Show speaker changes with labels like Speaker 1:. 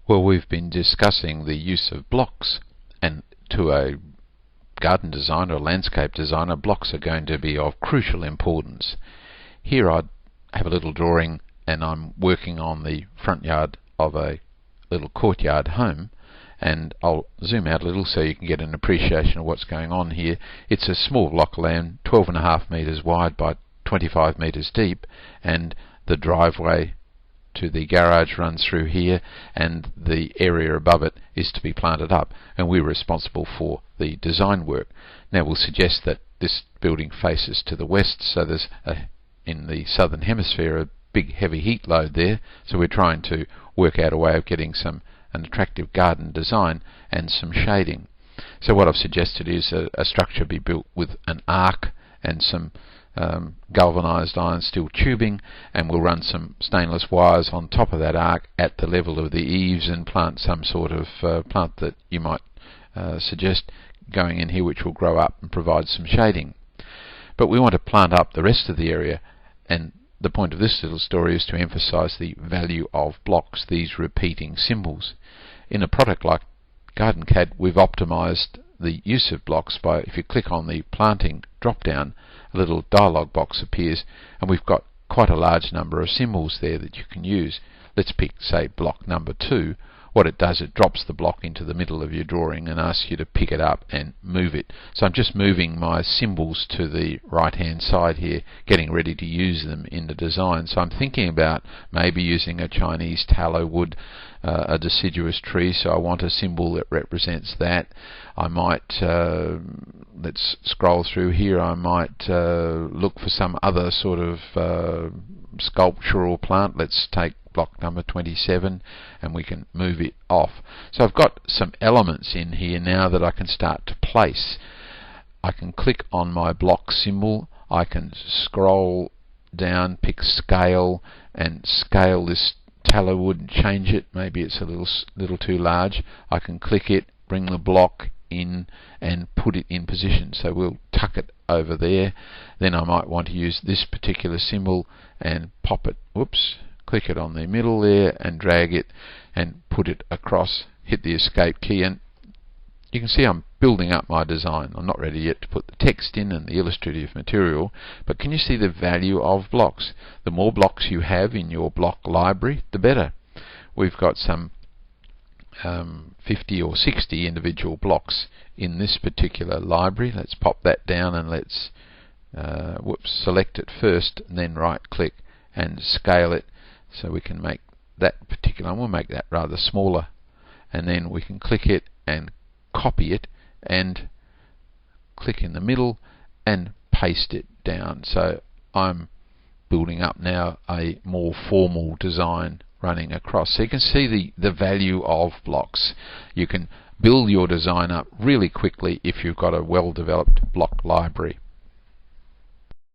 Speaker 1: Well, we've been discussing the use of blocks, and to a garden designer or landscape designer, blocks are going to be of crucial importance. Here I have a little drawing and I'm working on the front yard of a little courtyard home, and I'll zoom out a little so you can get an appreciation of what's going on here. It's a small block of land, 12.5 metres wide by 25 metres deep, and the driveway to the garage runs through here, and the area above it is to be planted up, and we're responsible for the design work. Now we'll suggest that this building faces to the west, so there's in the southern hemisphere a big heavy heat load there, so we're trying to work out a way of getting an attractive garden design and some shading. So what I've suggested is a structure be built with an arc and some galvanized iron steel tubing, and we'll run some stainless wires on top of that arc at the level of the eaves and plant some sort of plant that you might suggest going in here, which will grow up and provide some shading. But we want to plant up the rest of the area, and the point of this little story is to emphasize the value of blocks, these repeating symbols. In a product like GardenCAD, we've optimized the use of blocks by, if you click on the planting drop down, a little dialog box appears, and we've got quite a large number of symbols there that you can use. Let's pick, say, block number 2. What it does, it drops the block into the middle of your drawing and asks you to pick it up and move it. So I'm just moving my symbols to the right hand side here, getting ready to use them in the design. So I'm thinking about maybe using a Chinese tallow wood, a deciduous tree, so I want a symbol that represents that. I might, let's scroll through here, I might look for some other sort of sculptural plant. Let's take block number 27 and we can move it off. So I've got some elements in here now that I can start to place. I can click on my block symbol, I can scroll down, pick scale, and scale this tallow wood and change it. Maybe it's a little too large. I can click it, bring the block in and put it in position. So we'll tuck it over there. Then I might want to use this particular symbol and pop it, click it on the middle there and drag it and put it across, hit the escape key, and you can see I'm building up my design. I'm not ready yet to put the text in and the illustrative material, but can you see the value of blocks? The more blocks you have in your block library, the better. We've got some 50 or 60 individual blocks in this particular library. Let's pop that down and let's select it first and then right click and scale it, so we can make that particular, and we'll make that rather smaller, and then we can click it and copy it and click in the middle and paste it down. So I'm building up now a more formal design running across. So you can see the value of blocks. You can build your design up really quickly if you've got a well-developed block library.